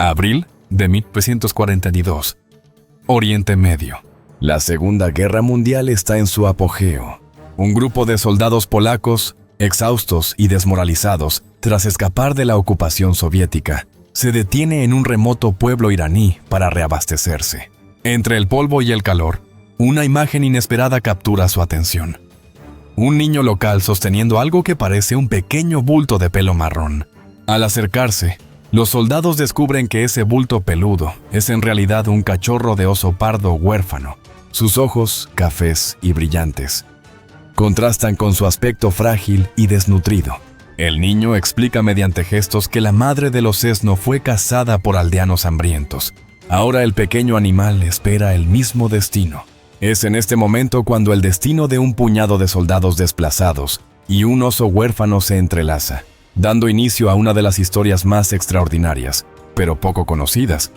Abril de 1942. Oriente Medio. La Segunda Guerra Mundial está en su apogeo. Un grupo de soldados polacos, exhaustos y desmoralizados, tras escapar de la ocupación soviética, se detiene en un remoto pueblo iraní para reabastecerse. Entre el polvo y el calor, una imagen inesperada captura su atención. Un niño local sosteniendo algo que parece un pequeño bulto de pelo marrón. Al acercarse, los soldados descubren que ese bulto peludo es en realidad un cachorro de oso pardo huérfano. Sus ojos, cafés y brillantes, contrastan con su aspecto frágil y desnutrido. El niño explica mediante gestos que la madre del osesno fue cazada por aldeanos hambrientos. Ahora el pequeño animal espera el mismo destino. Es en este momento cuando el destino de un puñado de soldados desplazados y un oso huérfano se entrelaza, dando inicio a una de las historias más extraordinarias, pero poco conocidas,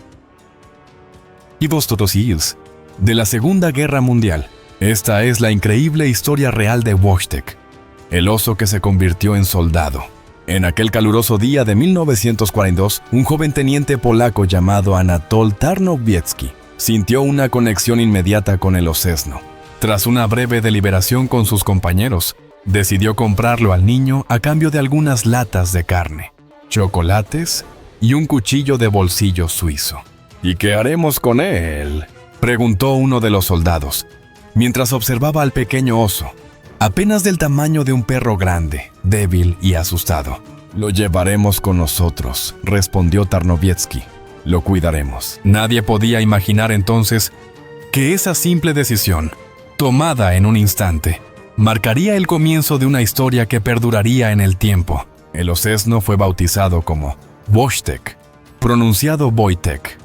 de la Segunda Guerra Mundial. Esta es la increíble historia real de Wojtek, el oso que se convirtió en soldado. En aquel caluroso día de 1942, un joven teniente polaco llamado Anatol Tarnowiecki sintió una conexión inmediata con el osesno. Tras una breve deliberación con sus compañeros, decidió comprarlo al niño a cambio de algunas latas de carne, chocolates y un cuchillo de bolsillo suizo. ¿Y qué haremos con él?, preguntó uno de los soldados, mientras observaba al pequeño oso, apenas del tamaño de un perro grande, débil y asustado. Lo llevaremos con nosotros, respondió Tarnowiecki. Lo cuidaremos. Nadie podía imaginar entonces que esa simple decisión, tomada en un instante, marcaría el comienzo de una historia que perduraría en el tiempo. El osesno fue bautizado como Wojtek, pronunciado Wojtek,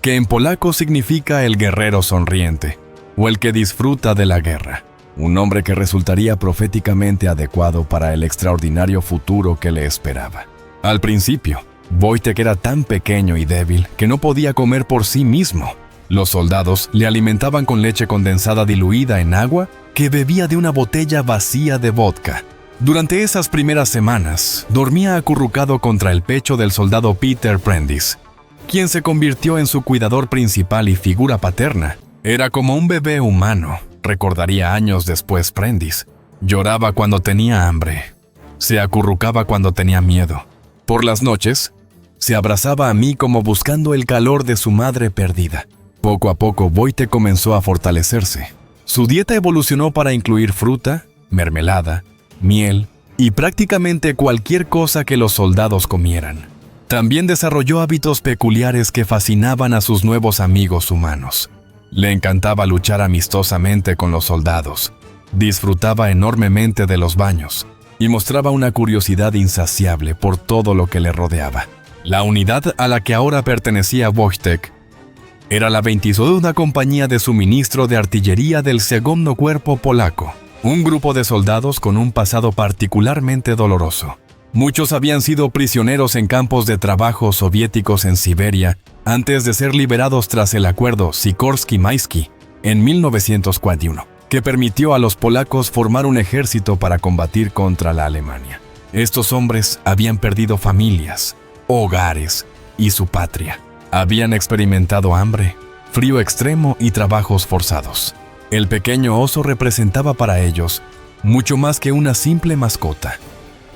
que en polaco significa el guerrero sonriente, o el que disfruta de la guerra. Un nombre que resultaría proféticamente adecuado para el extraordinario futuro que le esperaba. Al principio, Wojtek era tan pequeño y débil que no podía comer por sí mismo. Los soldados le alimentaban con leche condensada diluida en agua que bebía de una botella vacía de vodka. Durante esas primeras semanas, dormía acurrucado contra el pecho del soldado Peter Prentice, quien se convirtió en su cuidador principal y figura paterna. Era como un bebé humano, recordaría años después Prentice. Lloraba cuando tenía hambre. Se acurrucaba cuando tenía miedo. Por las noches, se abrazaba a mí como buscando el calor de su madre perdida. Poco a poco, Wojtek comenzó a fortalecerse. Su dieta evolucionó para incluir fruta, mermelada, miel y prácticamente cualquier cosa que los soldados comieran. También desarrolló hábitos peculiares que fascinaban a sus nuevos amigos humanos. Le encantaba luchar amistosamente con los soldados, disfrutaba enormemente de los baños y mostraba una curiosidad insaciable por todo lo que le rodeaba. La unidad a la que ahora pertenecía Wojtek era la 22ª Compañía de Suministro de Artillería del Segundo Cuerpo Polaco, un grupo de soldados con un pasado particularmente doloroso. Muchos habían sido prisioneros en campos de trabajo soviéticos en Siberia antes de ser liberados tras el acuerdo Sikorsky-Maisky en 1941, que permitió a los polacos formar un ejército para combatir contra la Alemania. Estos hombres habían perdido familias, hogares y su patria. Habían experimentado hambre, frío extremo y trabajos forzados. El pequeño oso representaba para ellos mucho más que una simple mascota.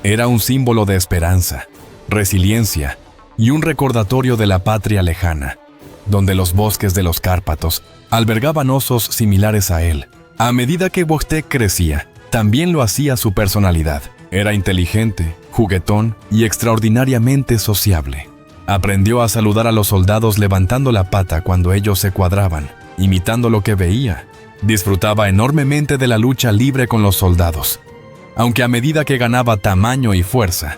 Era un símbolo de esperanza, resiliencia y un recordatorio de la patria lejana, donde los bosques de los Cárpatos albergaban osos similares a él. A medida que Wojtek crecía, también lo hacía su personalidad. Era inteligente, juguetón y extraordinariamente sociable. Aprendió a saludar a los soldados levantando la pata cuando ellos se cuadraban, imitando lo que veía. Disfrutaba enormemente de la lucha libre con los soldados, aunque a medida que ganaba tamaño y fuerza,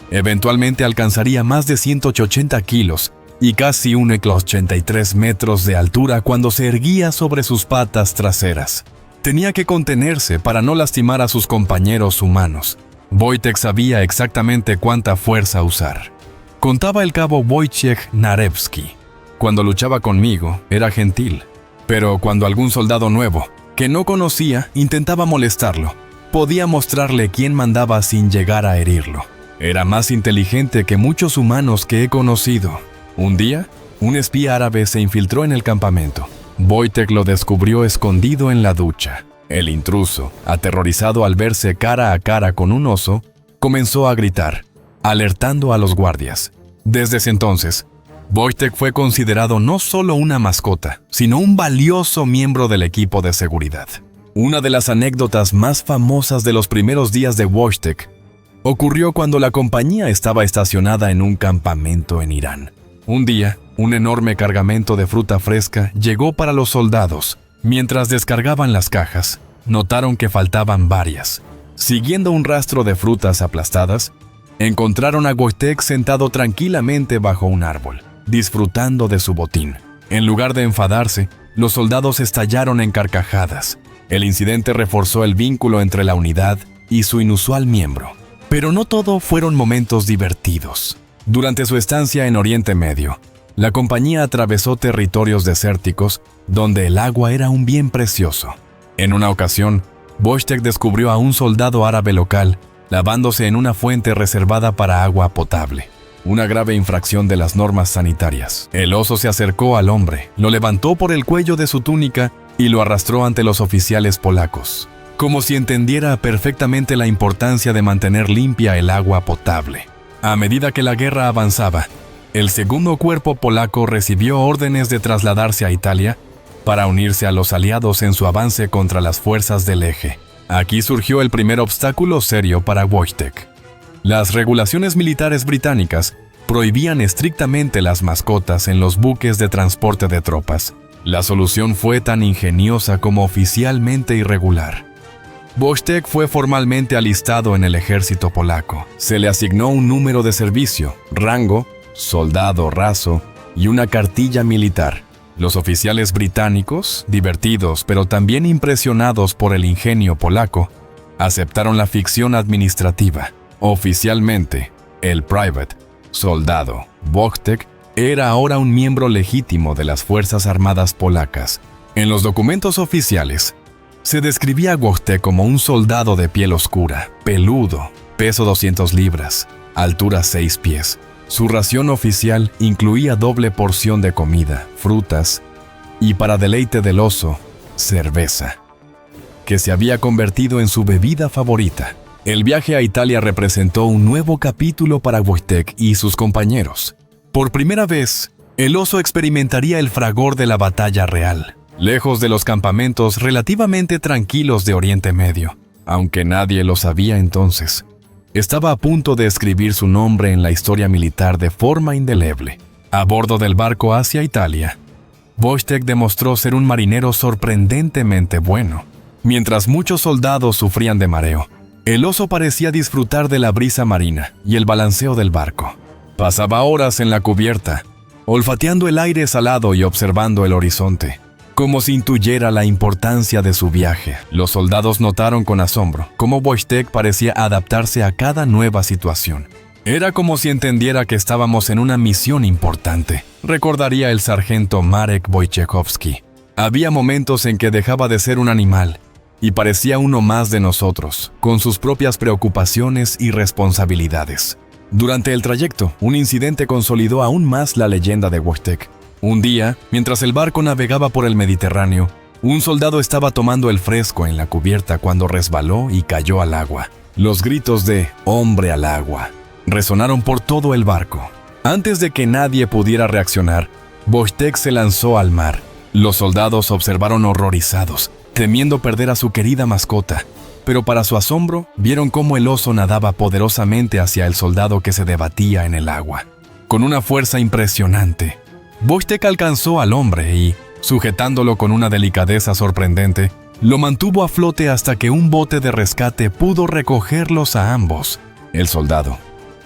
eventualmente alcanzaría más de 180 kilos y casi 1,83 metros de altura cuando se erguía sobre sus patas traseras. Tenía que contenerse para no lastimar a sus compañeros humanos. Wojtek sabía exactamente cuánta fuerza usar. Contaba el cabo Wojciech Narewski. Cuando luchaba conmigo, era gentil, pero cuando algún soldado nuevo, que no conocía, intentaba molestarlo, podía mostrarle quién mandaba sin llegar a herirlo. Era más inteligente que muchos humanos que he conocido. Un día, un espía árabe se infiltró en el campamento. Wojtek lo descubrió escondido en la ducha. El intruso, aterrorizado al verse cara a cara con un oso, comenzó a gritar, alertando a los guardias. Desde ese entonces, Wojtek fue considerado no solo una mascota, sino un valioso miembro del equipo de seguridad. Una de las anécdotas más famosas de los primeros días de Wojtek ocurrió cuando la compañía estaba estacionada en un campamento en Irán. Un día, un enorme cargamento de fruta fresca llegó para los soldados. Mientras descargaban las cajas, notaron que faltaban varias. Siguiendo un rastro de frutas aplastadas, encontraron a Wojtek sentado tranquilamente bajo un árbol, disfrutando de su botín. En lugar de enfadarse, los soldados estallaron en carcajadas. El incidente reforzó el vínculo entre la unidad y su inusual miembro. Pero no todo fueron momentos divertidos. Durante su estancia en Oriente Medio, la compañía atravesó territorios desérticos donde el agua era un bien precioso. En una ocasión, Wojtek descubrió a un soldado árabe local lavándose en una fuente reservada para agua potable, una grave infracción de las normas sanitarias. El oso se acercó al hombre, lo levantó por el cuello de su túnica y lo arrastró ante los oficiales polacos, como si entendiera perfectamente la importancia de mantener limpia el agua potable. A medida que la guerra avanzaba, el segundo cuerpo polaco recibió órdenes de trasladarse a Italia para unirse a los aliados en su avance contra las fuerzas del Eje. Aquí surgió el primer obstáculo serio para Wojtek. Las regulaciones militares británicas prohibían estrictamente las mascotas en los buques de transporte de tropas. La solución fue tan ingeniosa como oficialmente irregular. Wojtek fue formalmente alistado en el ejército polaco. Se le asignó un número de servicio, rango, soldado raso y una cartilla militar. Los oficiales británicos, divertidos pero también impresionados por el ingenio polaco, aceptaron la ficción administrativa. Oficialmente, el private, soldado, Wojtek, era ahora un miembro legítimo de las Fuerzas Armadas polacas. En los documentos oficiales, se describía a Wojtek como un soldado de piel oscura, peludo, peso 200 libras, altura 6 pies. Su ración oficial incluía doble porción de comida, frutas y, para deleite del oso, cerveza, que se había convertido en su bebida favorita. El viaje a Italia representó un nuevo capítulo para Wojtek y sus compañeros. Por primera vez, el oso experimentaría el fragor de la batalla real, lejos de los campamentos relativamente tranquilos de Oriente Medio. Aunque nadie lo sabía entonces, estaba a punto de escribir su nombre en la historia militar de forma indeleble. A bordo del barco hacia Italia, Wojtek demostró ser un marinero sorprendentemente bueno. Mientras muchos soldados sufrían de mareo, el oso parecía disfrutar de la brisa marina y el balanceo del barco. Pasaba horas en la cubierta, olfateando el aire salado y observando el horizonte, como si intuyera la importancia de su viaje. Los soldados notaron con asombro cómo Wojtek parecía adaptarse a cada nueva situación. Era como si entendiera que estábamos en una misión importante, recordaría el sargento Marek Wojciechowski. Había momentos en que dejaba de ser un animal y parecía uno más de nosotros, con sus propias preocupaciones y responsabilidades. Durante el trayecto, un incidente consolidó aún más la leyenda de Wojtek. Un día, mientras el barco navegaba por el Mediterráneo, un soldado estaba tomando el fresco en la cubierta cuando resbaló y cayó al agua. Los gritos de «hombre al agua» resonaron por todo el barco. Antes de que nadie pudiera reaccionar, Wojtek se lanzó al mar. Los soldados observaron horrorizados, temiendo perder a su querida mascota. Pero para su asombro, vieron cómo el oso nadaba poderosamente hacia el soldado que se debatía en el agua. Con una fuerza impresionante, Wojtek alcanzó al hombre y, sujetándolo con una delicadeza sorprendente, lo mantuvo a flote hasta que un bote de rescate pudo recogerlos a ambos. El soldado,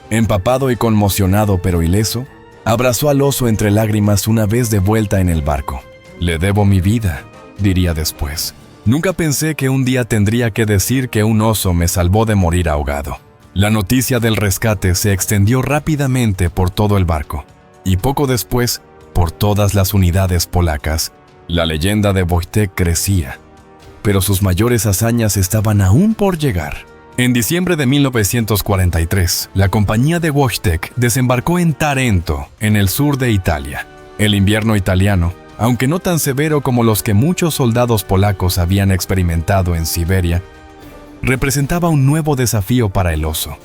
empapado y conmocionado pero ileso, abrazó al oso entre lágrimas una vez de vuelta en el barco. «Le debo mi vida», diría después. «Nunca pensé que un día tendría que decir que un oso me salvó de morir ahogado». La noticia del rescate se extendió rápidamente por todo el barco, y poco después, por todas las unidades polacas. La leyenda de Wojtek crecía, pero sus mayores hazañas estaban aún por llegar. En diciembre de 1943, la compañía de Wojtek desembarcó en Tarento, en el sur de Italia. El invierno italiano, aunque no tan severo como los que muchos soldados polacos habían experimentado en Siberia, representaba un nuevo desafío para el oso.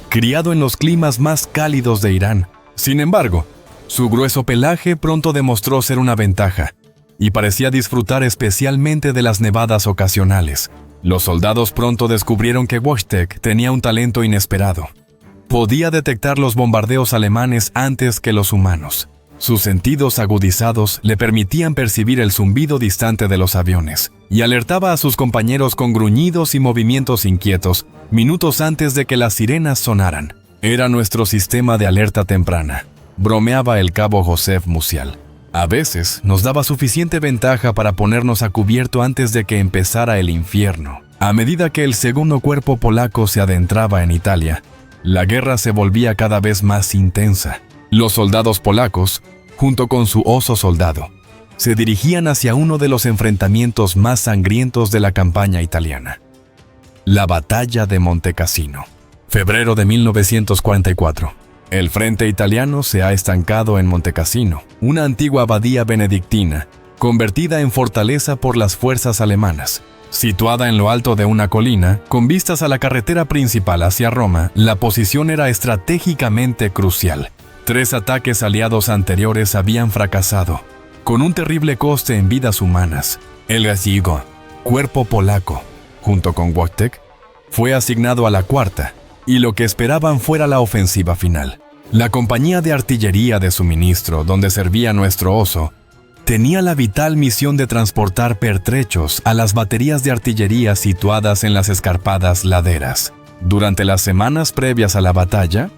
Criado en los climas más cálidos de Irán, sin embargo, su grueso pelaje pronto demostró ser una ventaja y parecía disfrutar especialmente de las nevadas ocasionales. Los soldados pronto descubrieron que Wojtek tenía un talento inesperado. Podía detectar los bombardeos alemanes antes que los humanos. Sus sentidos agudizados le permitían percibir el zumbido distante de los aviones y alertaba a sus compañeros con gruñidos y movimientos inquietos minutos antes de que las sirenas sonaran. Era nuestro sistema de alerta temprana, bromeaba el cabo Josef Musial. A veces nos daba suficiente ventaja para ponernos a cubierto antes de que empezara el infierno. A medida que el segundo cuerpo polaco se adentraba en Italia, la guerra se volvía cada vez más intensa. Los soldados polacos, junto con su oso soldado, se dirigían hacia uno de los enfrentamientos más sangrientos de la campaña italiana. La batalla de Monte Cassino. Febrero de 1944. El frente italiano se ha estancado en Monte Cassino, una antigua abadía benedictina, convertida en fortaleza por las fuerzas alemanas. Situada en lo alto de una colina, con vistas a la carretera principal hacia Roma, la posición era estratégicamente crucial. 3 ataques aliados anteriores habían fracasado, con un terrible coste en vidas humanas. El Gallego, cuerpo polaco, junto con Wojtek, fue asignado a la cuarta, y lo que esperaban fuera la ofensiva final. La compañía de artillería de suministro, donde servía nuestro oso, tenía la vital misión de transportar pertrechos a las baterías de artillería situadas en las escarpadas laderas. Durante las semanas previas a la batalla,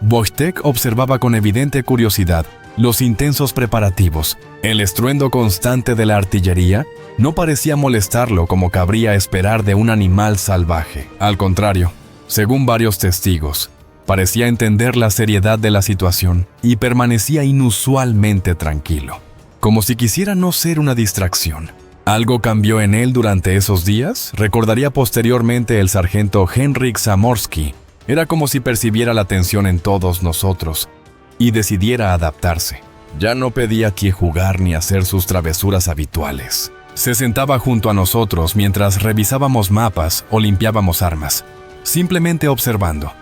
Wojtek observaba con evidente curiosidad los intensos preparativos. El estruendo constante de la artillería no parecía molestarlo como cabría esperar de un animal salvaje. Al contrario, según varios testigos, parecía entender la seriedad de la situación y permanecía inusualmente tranquilo, como si quisiera no ser una distracción. ¿Algo cambió en él durante esos días?, recordaría posteriormente el sargento Henryk Zamorsky. Era como si percibiera la tensión en todos nosotros y decidiera adaptarse. Ya no pedía aquí jugar ni hacer sus travesuras habituales. Se sentaba junto a nosotros mientras revisábamos mapas o limpiábamos armas, simplemente observando.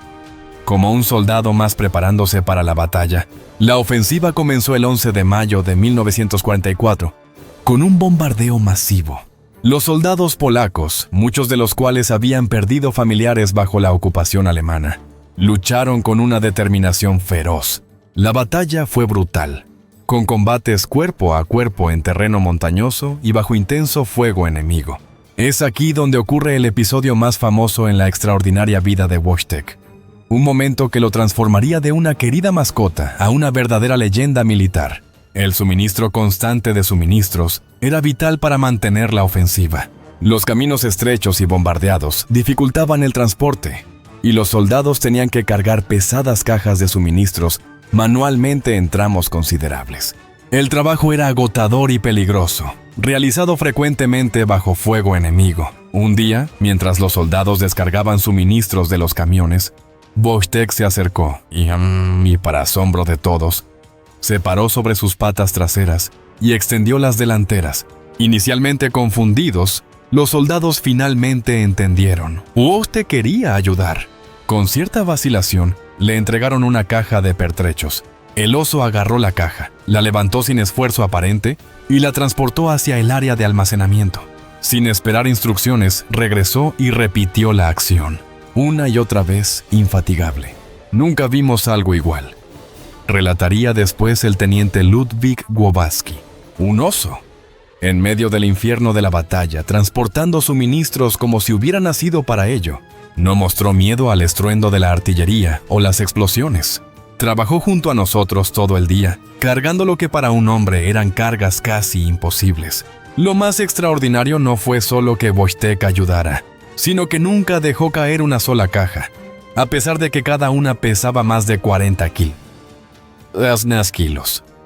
Como un soldado más preparándose para la batalla, la ofensiva comenzó el 11 de mayo de 1944, con un bombardeo masivo. Los soldados polacos, muchos de los cuales habían perdido familiares bajo la ocupación alemana, lucharon con una determinación feroz. La batalla fue brutal, con combates cuerpo a cuerpo en terreno montañoso y bajo intenso fuego enemigo. Es aquí donde ocurre el episodio más famoso en la extraordinaria vida de Wojtek. Un momento que lo transformaría de una querida mascota a una verdadera leyenda militar. El suministro constante de suministros era vital para mantener la ofensiva. Los caminos estrechos y bombardeados dificultaban el transporte, y los soldados tenían que cargar pesadas cajas de suministros manualmente en tramos considerables. El trabajo era agotador y peligroso, realizado frecuentemente bajo fuego enemigo. Un día, mientras los soldados descargaban suministros de los camiones, Wojtek se acercó y para asombro de todos, se paró sobre sus patas traseras y extendió las delanteras. Inicialmente confundidos, los soldados finalmente entendieron. Wojtek quería ayudar. Con cierta vacilación, le entregaron una caja de pertrechos. El oso agarró la caja, la levantó sin esfuerzo aparente y la transportó hacia el área de almacenamiento. Sin esperar instrucciones, regresó y repitió la acción, una y otra vez, infatigable. Nunca vimos algo igual, relataría después el teniente Ludwig Głowacki. Un oso, en medio del infierno de la batalla, transportando suministros como si hubiera nacido para ello. No mostró miedo al estruendo de la artillería o las explosiones. Trabajó junto a nosotros todo el día, cargando lo que para un hombre eran cargas casi imposibles. Lo más extraordinario no fue solo que Wojtek ayudara, sino que nunca dejó caer una sola caja, a pesar de que cada una pesaba más de 40 kilos.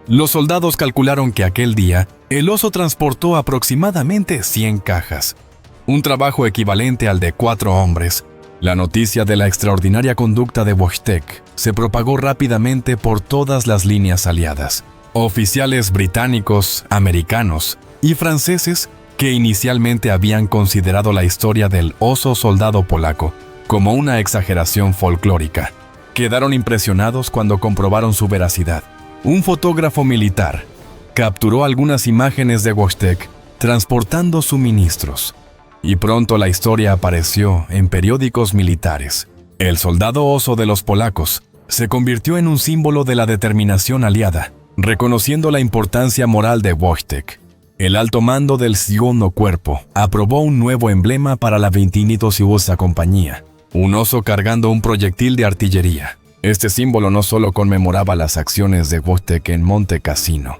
Los soldados calcularon que aquel día, el oso transportó aproximadamente 100 cajas, un trabajo equivalente al de 4 hombres, La noticia de la extraordinaria conducta de Wojtek se propagó rápidamente por todas las líneas aliadas. Oficiales británicos, americanos y franceses que inicialmente habían considerado la historia del oso soldado polaco como una exageración folclórica, quedaron impresionados cuando comprobaron su veracidad. Un fotógrafo militar capturó algunas imágenes de Wojtek transportando suministros, y pronto la historia apareció en periódicos militares. El soldado oso de los polacos se convirtió en un símbolo de la determinación aliada, reconociendo la importancia moral de Wojtek. El alto mando del Segundo Cuerpo aprobó un nuevo emblema para la 22ª compañía, un oso cargando un proyectil de artillería. Este símbolo no solo conmemoraba las acciones de Wojtek en Monte Cassino,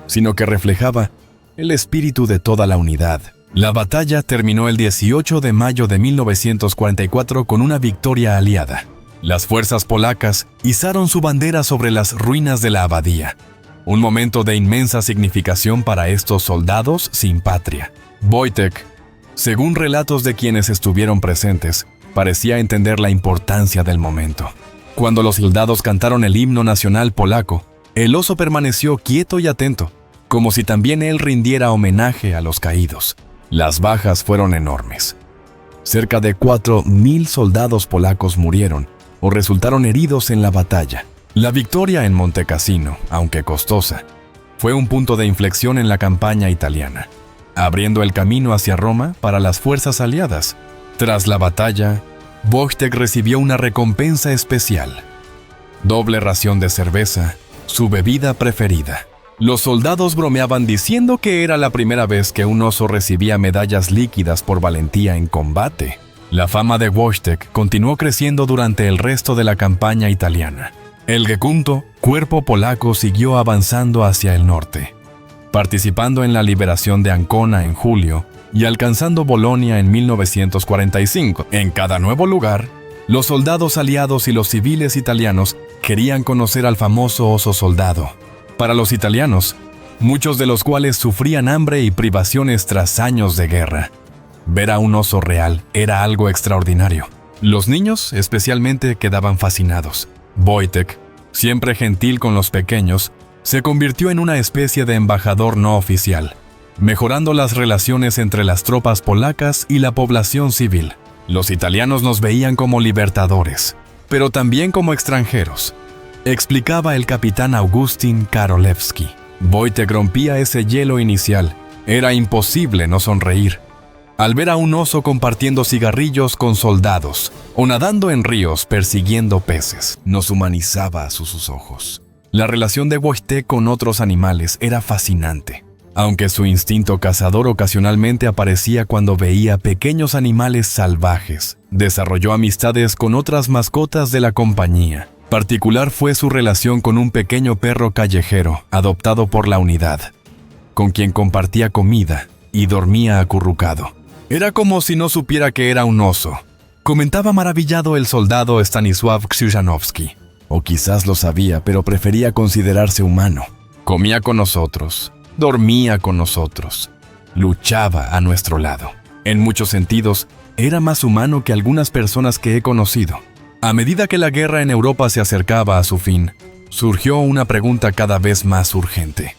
sino que reflejaba el espíritu de toda la unidad. La batalla terminó el 18 de mayo de 1944 con una victoria aliada. Las fuerzas polacas izaron su bandera sobre las ruinas de la abadía, un momento de inmensa significación para estos soldados sin patria. Wojtek, según relatos de quienes estuvieron presentes, parecía entender la importancia del momento. Cuando los soldados cantaron el himno nacional polaco, el oso permaneció quieto y atento, como si también él rindiera homenaje a los caídos. Las bajas fueron enormes. Cerca de 4.000 soldados polacos murieron o resultaron heridos en la batalla. La victoria en Monte Cassino, aunque costosa, fue un punto de inflexión en la campaña italiana, abriendo el camino hacia Roma para las fuerzas aliadas. Tras la batalla, Wojtek recibió una recompensa especial: doble ración de cerveza, su bebida preferida. Los soldados bromeaban diciendo que era la primera vez que un oso recibía medallas líquidas por valentía en combate. La fama de Wojtek continuó creciendo durante el resto de la campaña italiana. El Segundo Cuerpo polaco siguió avanzando hacia el norte, participando en la liberación de Ancona en julio y alcanzando Bolonia en 1945. En cada nuevo lugar, los soldados aliados y los civiles italianos querían conocer al famoso oso soldado. Para los italianos, muchos de los cuales sufrían hambre y privaciones tras años de guerra, ver a un oso real era algo extraordinario. Los niños especialmente quedaban fascinados. Wojtek, siempre gentil con los pequeños, se convirtió en una especie de embajador no oficial, mejorando las relaciones entre las tropas polacas y la población civil. Los italianos nos veían como libertadores, pero también como extranjeros, explicaba el capitán Augustin Karolewski. Wojtek rompía ese hielo inicial. Era imposible no sonreír al ver a un oso compartiendo cigarrillos con soldados o nadando en ríos persiguiendo peces. Nos humanizaba a sus ojos. La relación de Wojtek con otros animales era fascinante, aunque su instinto cazador ocasionalmente aparecía cuando veía pequeños animales salvajes. Desarrolló amistades con otras mascotas de la compañía. Particular fue su relación con un pequeño perro callejero adoptado por la unidad, con quien compartía comida y dormía acurrucado. Era como si no supiera que era un oso, comentaba maravillado el soldado Stanisław Krzyżanowski. O quizás lo sabía, pero prefería considerarse humano. Comía con nosotros, dormía con nosotros, luchaba a nuestro lado. En muchos sentidos, era más humano que algunas personas que he conocido. A medida que la guerra en Europa se acercaba a su fin, surgió una pregunta cada vez más urgente.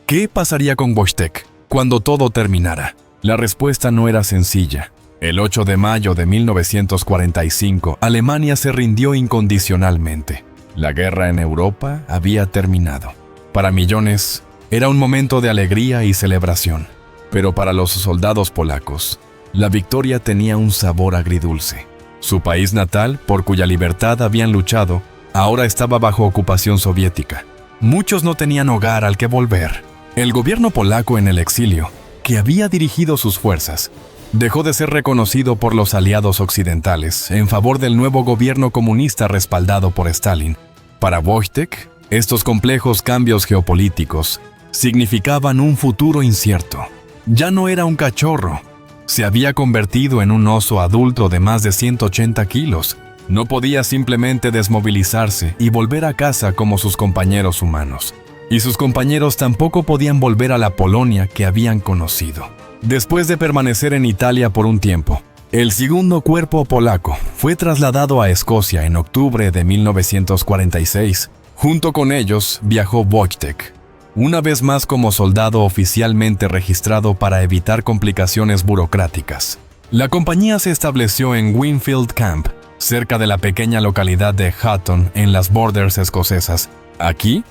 ¿Qué pasaría con Wojtek cuando todo terminara? La respuesta no era sencilla. El 8 de mayo de 1945, Alemania se rindió incondicionalmente. La guerra en Europa había terminado. Para millones, era un momento de alegría y celebración. Pero para los soldados polacos, la victoria tenía un sabor agridulce. Su país natal, por cuya libertad habían luchado, ahora estaba bajo ocupación soviética. Muchos no tenían hogar al que volver. El gobierno polaco en el exilio, que había dirigido sus fuerzas, dejó de ser reconocido por los aliados occidentales en favor del nuevo gobierno comunista respaldado por Stalin. Para Wojtek, estos complejos cambios geopolíticos significaban un futuro incierto. Ya no era un cachorro, se había convertido en un oso adulto de más de 180 kilos. No podía simplemente desmovilizarse y volver a casa como sus compañeros humanos. Y sus compañeros tampoco podían volver a la Polonia que habían conocido. Después de permanecer en Italia por un tiempo, El segundo cuerpo polaco fue trasladado a Escocia en octubre de 1946. Junto con ellos viajó Wojtek, una vez más como soldado oficialmente registrado para evitar complicaciones burocráticas. La compañía se estableció en Winfield Camp, cerca de la pequeña localidad de Hutton en las Borders escocesas. Aquí,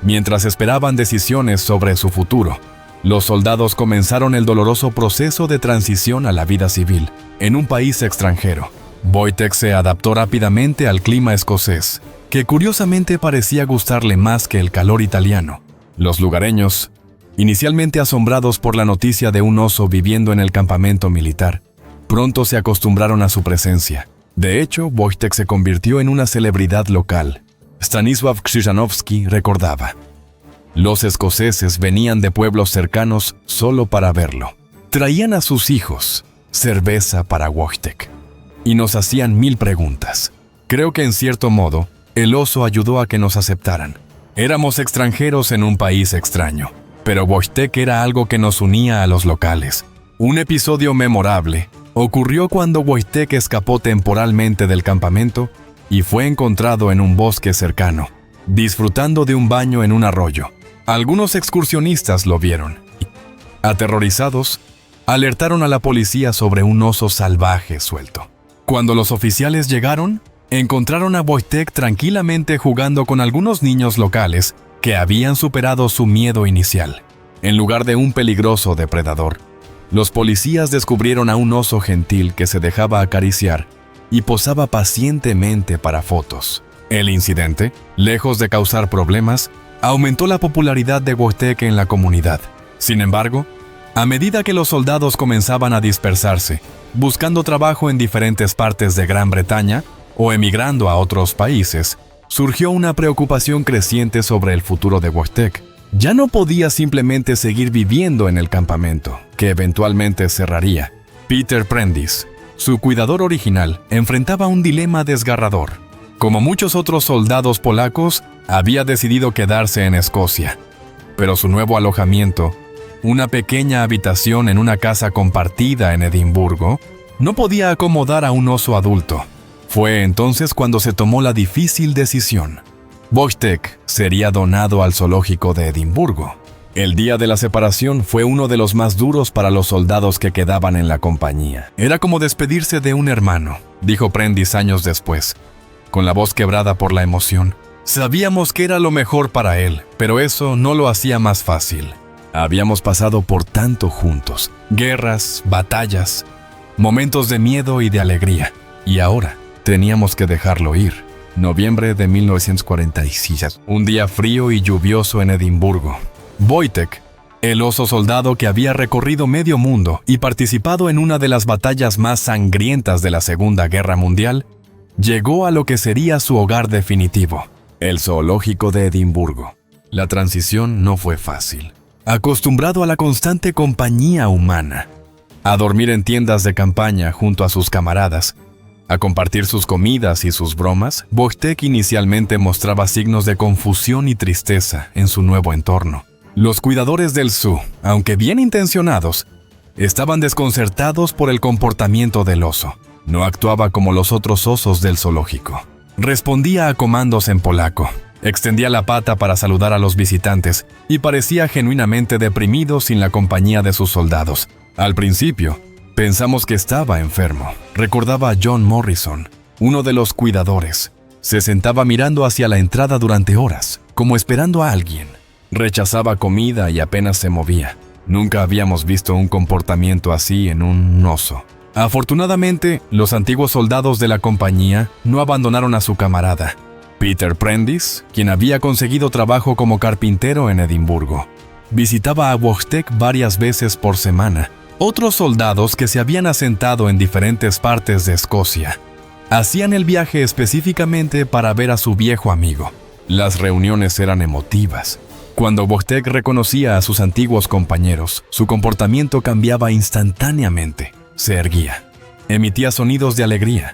mientras esperaban decisiones sobre su futuro, los soldados comenzaron el doloroso proceso de transición a la vida civil en un país extranjero. Wojtek se adaptó rápidamente al clima escocés, que curiosamente parecía gustarle más que el calor italiano. Los lugareños, inicialmente asombrados por la noticia de un oso viviendo en el campamento militar, pronto se acostumbraron a su presencia. De hecho, Wojtek se convirtió en una celebridad local. Stanisław Krzyżanowski recordaba: los escoceses venían de pueblos cercanos solo para verlo. Traían a sus hijos cerveza para Wojtek y nos hacían 1000 preguntas. Creo que en cierto modo, el oso ayudó a que nos aceptaran. Éramos extranjeros en un país extraño, pero Wojtek era algo que nos unía a los locales. Un episodio memorable ocurrió cuando Wojtek escapó temporalmente del campamento y fue encontrado en un bosque cercano, disfrutando de un baño en un arroyo. Algunos excursionistas lo vieron. Aterrorizados, alertaron a la policía sobre un oso salvaje suelto. Cuando los oficiales llegaron, encontraron a Wojtek tranquilamente jugando con algunos niños locales que habían superado su miedo inicial. En lugar de un peligroso depredador, los policías descubrieron a un oso gentil que se dejaba acariciar y posaba pacientemente para fotos. El incidente, lejos de causar problemas, aumentó la popularidad de Wojtek en la comunidad. Sin embargo, a medida que los soldados comenzaban a dispersarse, buscando trabajo en diferentes partes de Gran Bretaña o emigrando a otros países, surgió una preocupación creciente sobre el futuro de Wojtek. Ya no podía simplemente seguir viviendo en el campamento, que eventualmente cerraría. Peter Prentice, su cuidador original, enfrentaba un dilema desgarrador. Como muchos otros soldados polacos, había decidido quedarse en Escocia. Pero su nuevo alojamiento, una pequeña habitación en una casa compartida en Edimburgo, no podía acomodar a un oso adulto. Fue entonces cuando se tomó la difícil decisión. Wojtek sería donado al zoológico de Edimburgo. El día de la separación fue uno de los más duros para los soldados que quedaban en la compañía. Era como despedirse de un hermano, dijo Prentice años después, con la voz quebrada por la emoción. Sabíamos que era lo mejor para él, pero eso no lo hacía más fácil. Habíamos pasado por tanto juntos, guerras, batallas, momentos de miedo y de alegría, y ahora teníamos que dejarlo ir. Noviembre de 1946, un día frío y lluvioso en Edimburgo. Wojtek, el oso soldado que había recorrido medio mundo y participado en una de las batallas más sangrientas de la Segunda Guerra Mundial, llegó a lo que sería su hogar definitivo, el zoológico de Edimburgo. La transición no fue fácil. Acostumbrado a la constante compañía humana, a dormir en tiendas de campaña junto a sus camaradas, a compartir sus comidas y sus bromas, Wojtek inicialmente mostraba signos de confusión y tristeza en su nuevo entorno. Los cuidadores del zoo, aunque bien intencionados, estaban desconcertados por el comportamiento del oso. No actuaba como los otros osos del zoológico. Respondía a comandos en polaco, extendía la pata para saludar a los visitantes y parecía genuinamente deprimido sin la compañía de sus soldados. Al principio, pensamos que estaba enfermo, recordaba John Morrison, uno de los cuidadores. Se sentaba mirando hacia la entrada durante horas, como esperando a alguien. Rechazaba comida y apenas se movía. Nunca habíamos visto un comportamiento así en un oso. Afortunadamente, los antiguos soldados de la compañía no abandonaron a su camarada, Peter Prentice, quien había conseguido trabajo como carpintero en Edimburgo. Visitaba a Wojtek varias veces por semana. Otros soldados que se habían asentado en diferentes partes de Escocia hacían el viaje específicamente para ver a su viejo amigo. Las reuniones eran emotivas. Cuando Wojtek reconocía a sus antiguos compañeros, su comportamiento cambiaba instantáneamente. Se erguía, emitía sonidos de alegría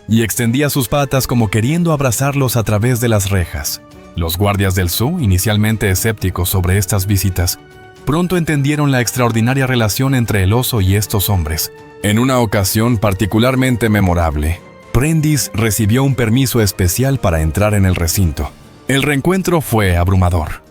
y extendía sus patas como queriendo abrazarlos a través de las rejas. Los guardias del zoo, inicialmente escépticos sobre estas visitas, pronto entendieron la extraordinaria relación entre el oso y estos hombres. En una ocasión particularmente memorable, Prentice recibió un permiso especial para entrar en el recinto. El reencuentro fue abrumador.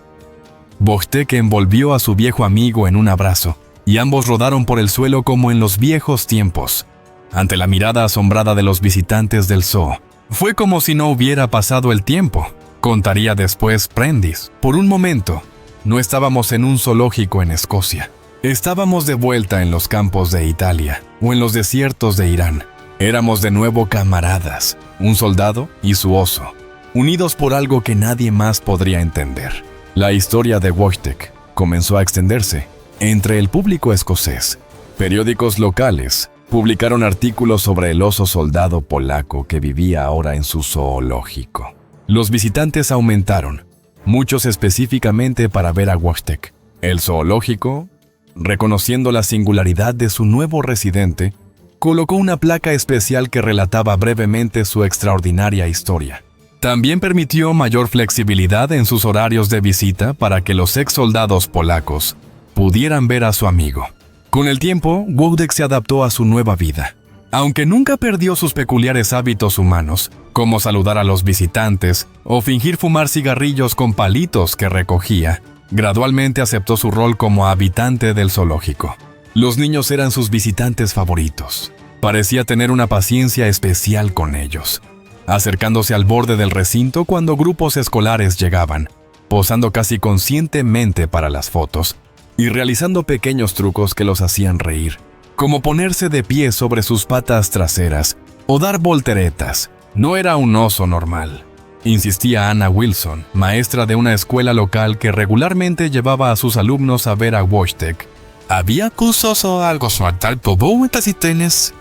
Wojtek envolvió a su viejo amigo en un abrazo, y ambos rodaron por el suelo como en los viejos tiempos. Ante la mirada asombrada de los visitantes del zoo, fue como si no hubiera pasado el tiempo, contaría después Prentice. Por un momento, no estábamos en un zoológico en Escocia. Estábamos de vuelta en los campos de Italia o en los desiertos de Irán. Éramos de nuevo camaradas, un soldado y su oso, unidos por algo que nadie más podría entender. La historia de Wojtek comenzó a extenderse entre el público escocés. Periódicos locales publicaron artículos sobre el oso soldado polaco que vivía ahora en su zoológico. Los visitantes aumentaron, muchos específicamente para ver a Wojtek. El zoológico, reconociendo la singularidad de su nuevo residente, colocó una placa especial que relataba brevemente su extraordinaria historia. También permitió mayor flexibilidad en sus horarios de visita para que los ex soldados polacos pudieran ver a su amigo. Con el tiempo, Wojtek se adaptó a su nueva vida. Aunque nunca perdió sus peculiares hábitos humanos, como saludar a los visitantes o fingir fumar cigarrillos con palitos que recogía, gradualmente aceptó su rol como habitante del zoológico. Los niños eran sus visitantes favoritos. Parecía tener una paciencia especial con ellos, acercándose al borde del recinto cuando grupos escolares llegaban, posando casi conscientemente para las fotos y realizando pequeños trucos que los hacían reír, como ponerse de pie sobre sus patas traseras o dar volteretas. No era un oso normal, insistía Anna Wilson, maestra de una escuela local que regularmente llevaba a sus alumnos a ver a Wojtek. ¿Había cosas o algo suelto por estas tenis?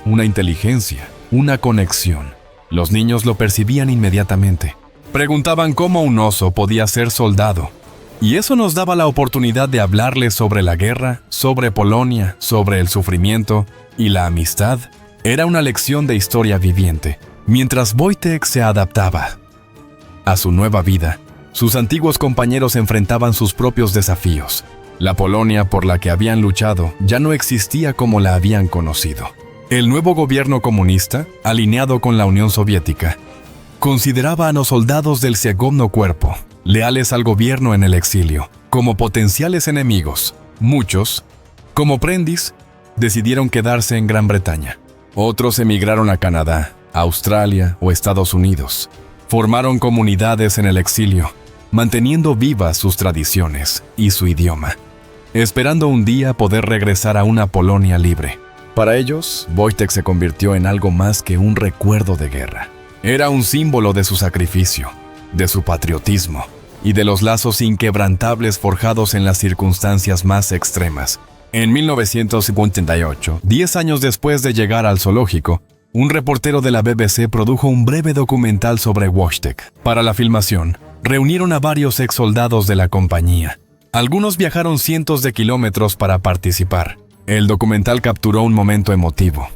Una inteligencia, una conexión. Los niños lo percibían inmediatamente. Preguntaban cómo un oso podía ser soldado. Y eso nos daba la oportunidad de hablarles sobre la guerra, sobre Polonia, sobre el sufrimiento y la amistad. Era una lección de historia viviente. Mientras Wojtek se adaptaba a su nueva vida, sus antiguos compañeros enfrentaban sus propios desafíos. La Polonia por la que habían luchado ya no existía como la habían conocido. El nuevo gobierno comunista, alineado con la Unión Soviética, consideraba a los soldados del segundo cuerpo, leales al gobierno en el exilio, como potenciales enemigos. Muchos, como Prentice, decidieron quedarse en Gran Bretaña. Otros emigraron a Canadá, Australia o Estados Unidos. Formaron comunidades en el exilio, manteniendo vivas sus tradiciones y su idioma, esperando un día poder regresar a una Polonia libre. Para ellos, Wojtek se convirtió en algo más que un recuerdo de guerra. Era un símbolo de su sacrificio, de su patriotismo y de los lazos inquebrantables forjados en las circunstancias más extremas. En 1958, 10 años después de llegar al zoológico, un reportero de la BBC produjo un breve documental sobre Wojtek. Para la filmación, reunieron a varios ex soldados de la compañía. Algunos viajaron cientos de kilómetros para participar. El documental capturó un momento emotivo,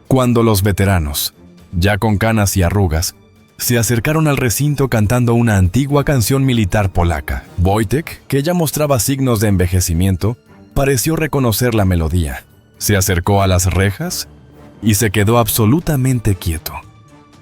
cuando los veteranos, ya con canas y arrugas, se acercaron al recinto cantando una antigua canción militar polaca. Wojtek, que ya mostraba signos de envejecimiento, pareció reconocer la melodía. Se acercó a las rejas y se quedó absolutamente quieto,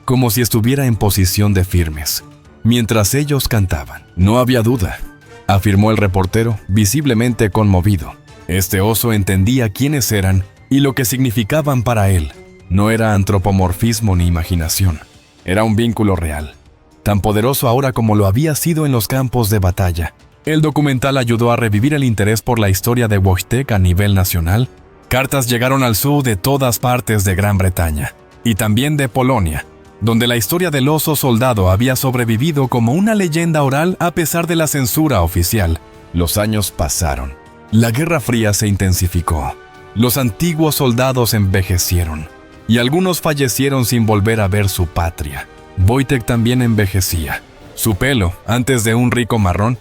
como si estuviera en posición de firmes, mientras ellos cantaban. No había duda, afirmó el reportero, visiblemente conmovido. Este oso entendía quiénes eran y lo que significaban para él. No era antropomorfismo ni imaginación. Era un vínculo real, tan poderoso ahora como lo había sido en los campos de batalla. El documental ayudó a revivir el interés por la historia de Wojtek a nivel nacional. Cartas llegaron al zoo de todas partes de Gran Bretaña y también de Polonia, donde la historia del oso soldado había sobrevivido como una leyenda oral a pesar de la censura oficial. Los años pasaron. La Guerra Fría se intensificó. Los antiguos soldados envejecieron y algunos fallecieron sin volver a ver su patria. Wojtek también envejecía. Su pelo, antes de un rico marrón,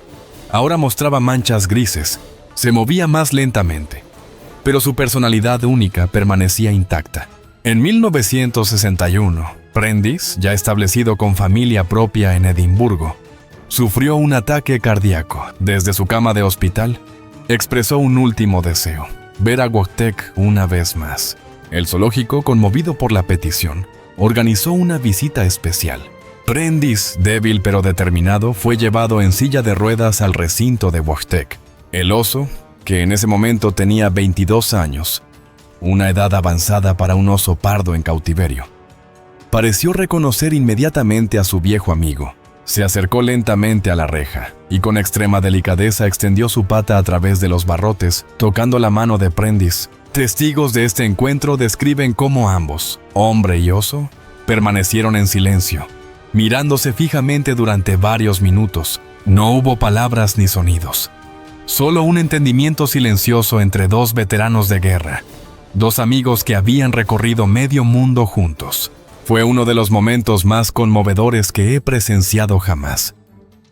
ahora mostraba manchas grises. Se movía más lentamente, pero su personalidad única permanecía intacta. En 1961, Prentice, ya establecido con familia propia en Edimburgo, sufrió un ataque cardíaco. Desde su cama de hospital, expresó un último deseo: ver a Wojtek una vez más. El zoológico, conmovido por la petición, organizó una visita especial. Prentice, débil pero determinado, fue llevado en silla de ruedas al recinto de Wojtek. El oso, que en ese momento tenía 22 años, una edad avanzada para un oso pardo en cautiverio, pareció reconocer inmediatamente a su viejo amigo. Se acercó lentamente a la reja y con extrema delicadeza extendió su pata a través de los barrotes, tocando la mano de Prentice. Testigos de este encuentro describen cómo ambos, hombre y oso, permanecieron en silencio, mirándose fijamente durante varios minutos. No hubo palabras ni sonidos, solo un entendimiento silencioso entre dos veteranos de guerra, dos amigos que habían recorrido medio mundo juntos. Fue uno de los momentos más conmovedores que he presenciado jamás.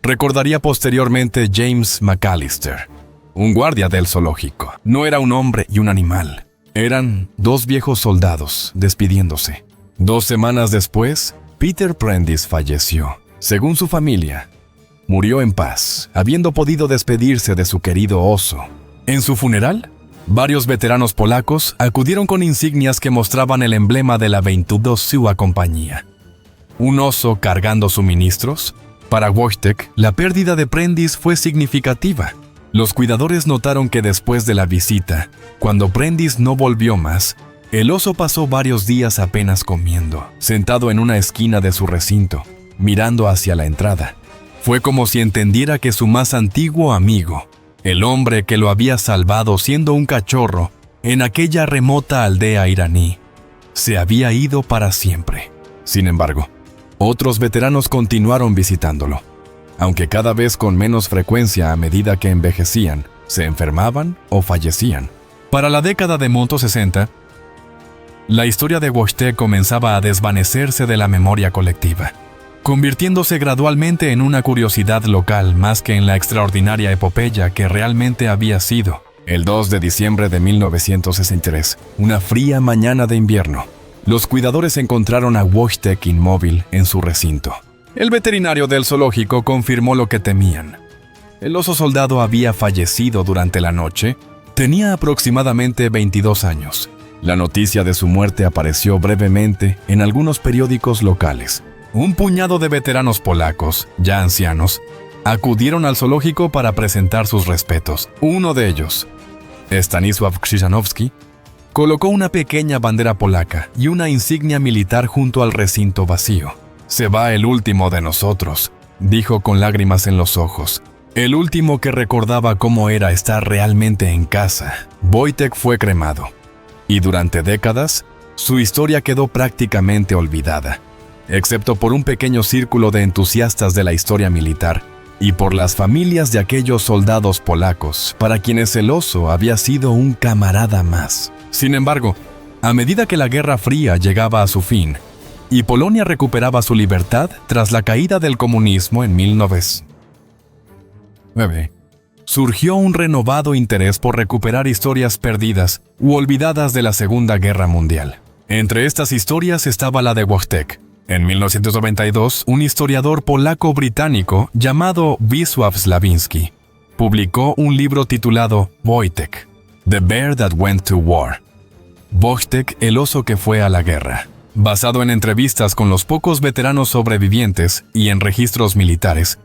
Recordaría posteriormente James McAllister, un guardia del zoológico. No era un hombre y un animal. Eran dos viejos soldados despidiéndose. 2 semanas después, Peter Prentice falleció. Según su familia, murió en paz, habiendo podido despedirse de su querido oso. En su funeral, varios veteranos polacos acudieron con insignias que mostraban el emblema de la 22ª compañía. Un oso cargando suministros. Para Wojtek, la pérdida de Prentice fue significativa. Los cuidadores notaron que después de la visita, cuando Prentice no volvió más, el oso pasó varios días apenas comiendo, sentado en una esquina de su recinto, mirando hacia la entrada. Fue como si entendiera que su más antiguo amigo, el hombre que lo había salvado siendo un cachorro en aquella remota aldea iraní, se había ido para siempre. Sin embargo, otros veteranos continuaron visitándolo, aunque cada vez con menos frecuencia a medida que envejecían, se enfermaban o fallecían. Para la década de 60, la historia de Wojtek comenzaba a desvanecerse de la memoria colectiva, convirtiéndose gradualmente en una curiosidad local más que en la extraordinaria epopeya que realmente había sido. El 2 de diciembre de 1963, una fría mañana de invierno, los cuidadores encontraron a Wojtek inmóvil en su recinto. El veterinario del zoológico confirmó lo que temían. El oso soldado había fallecido durante la noche. Tenía aproximadamente 22 años. La noticia de su muerte apareció brevemente en algunos periódicos locales. Un puñado de veteranos polacos, ya ancianos, acudieron al zoológico para presentar sus respetos. Uno de ellos, Stanisław Krzyżanowski, colocó una pequeña bandera polaca y una insignia militar junto al recinto vacío. «Se va el último de nosotros», dijo con lágrimas en los ojos. El último que recordaba cómo era estar realmente en casa. Wojtek fue cremado, y durante décadas, su historia quedó prácticamente olvidada, excepto por un pequeño círculo de entusiastas de la historia militar y por las familias de aquellos soldados polacos para quienes el oso había sido un camarada más. Sin embargo, a medida que la Guerra Fría llegaba a su fin y Polonia recuperaba su libertad tras la caída del comunismo en 1909, surgió un renovado interés por recuperar historias perdidas u olvidadas de la Segunda Guerra Mundial. Entre estas historias estaba la de Wojtek. En 1992, un historiador polaco-británico llamado Wisław Slawiński publicó un libro titulado Wojtek, The Bear That Went to War. Wojtek, el oso que fue a la guerra. Basado en entrevistas con los pocos veteranos sobrevivientes y en registros militares,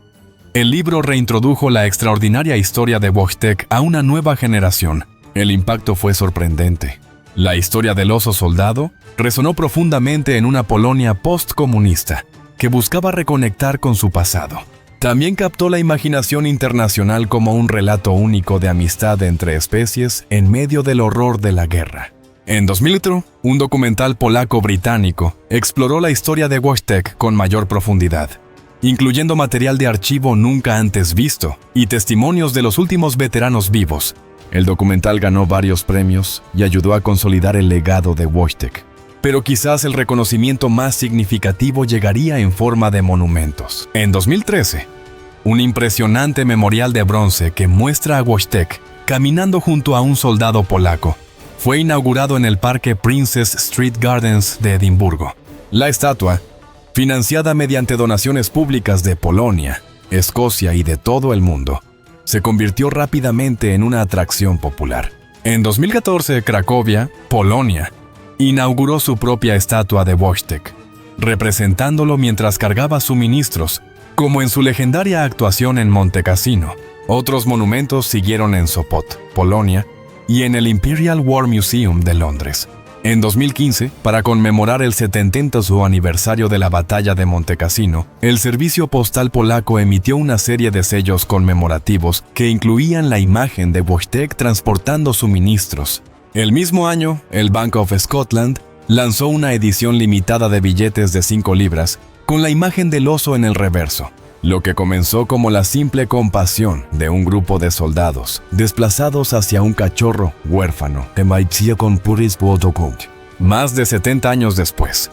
el libro reintrodujo la extraordinaria historia de Wojtek a una nueva generación. El impacto fue sorprendente. La historia del oso soldado resonó profundamente en una Polonia postcomunista que buscaba reconectar con su pasado. También captó la imaginación internacional como un relato único de amistad entre especies en medio del horror de la guerra. En 2000, un documental polaco-británico exploró la historia de Wojtek con mayor profundidad, incluyendo material de archivo nunca antes visto y testimonios de los últimos veteranos vivos. El documental ganó varios premios y ayudó a consolidar el legado de Wojtek. Pero quizás el reconocimiento más significativo llegaría en forma de monumentos. En 2013, un impresionante memorial de bronce que muestra a Wojtek caminando junto a un soldado polaco fue inaugurado en el Parque Princess Street Gardens de Edimburgo. La estatua, financiada mediante donaciones públicas de Polonia, Escocia y de todo el mundo, se convirtió rápidamente en una atracción popular. En 2014, Cracovia, Polonia, inauguró su propia estatua de Wojtek, representándolo mientras cargaba suministros, como en su legendaria actuación en Montecassino. Otros monumentos siguieron en Sopot, Polonia, y en el Imperial War Museum de Londres. En 2015, para conmemorar el 70º aniversario de la batalla de Montecassino, el servicio postal polaco emitió una serie de sellos conmemorativos que incluían la imagen de Wojtek transportando suministros. El mismo año, el Bank of Scotland lanzó una edición limitada de billetes de 5 libras con la imagen del oso en el reverso, lo que comenzó como la simple compasión de un grupo de soldados desplazados hacia un cachorro huérfano. Más de 70 años después,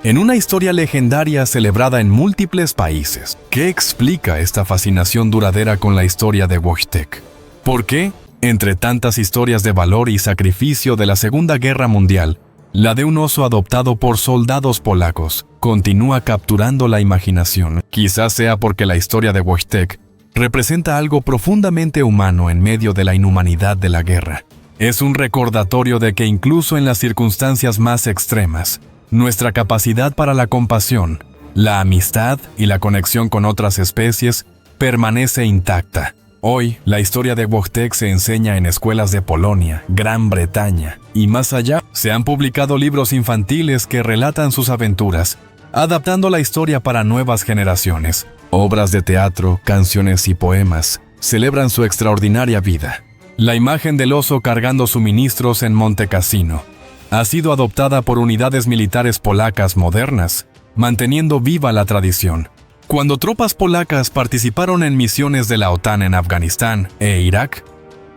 en una historia legendaria celebrada en múltiples países, ¿qué explica esta fascinación duradera con la historia de Wojtek? ¿Por qué, entre tantas historias de valor y sacrificio de la Segunda Guerra Mundial, la de un oso adoptado por soldados polacos continúa capturando la imaginación? Quizás sea porque la historia de Wojtek representa algo profundamente humano en medio de la inhumanidad de la guerra. Es un recordatorio de que incluso en las circunstancias más extremas, nuestra capacidad para la compasión, la amistad y la conexión con otras especies permanece intacta. Hoy, la historia de Wojtek se enseña en escuelas de Polonia, Gran Bretaña y más allá. Se han publicado libros infantiles que relatan sus aventuras, adaptando la historia para nuevas generaciones. Obras de teatro, canciones y poemas celebran su extraordinaria vida. La imagen del oso cargando suministros en Montecassino ha sido adoptada por unidades militares polacas modernas, manteniendo viva la tradición. Cuando tropas polacas participaron en misiones de la OTAN en Afganistán e Irak,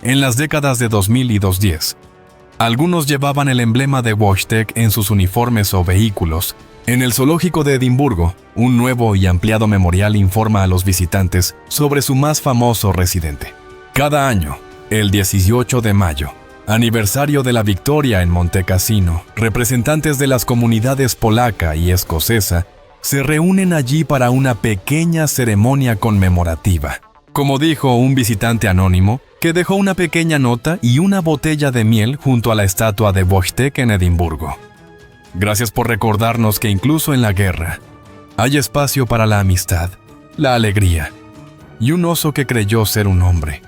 en las décadas de 2000 y 2010, algunos llevaban el emblema de Wojtek en sus uniformes o vehículos. En el zoológico de Edimburgo, un nuevo y ampliado memorial informa a los visitantes sobre su más famoso residente. Cada año, el 18 de mayo, aniversario de la victoria en Montecassino, representantes de las comunidades polaca y escocesa se reúnen allí para una pequeña ceremonia conmemorativa. Como dijo un visitante anónimo, que dejó una pequeña nota y una botella de miel junto a la estatua de Wojtek en Edimburgo. Gracias por recordarnos que incluso en la guerra hay espacio para la amistad, la alegría y un oso que creyó ser un hombre.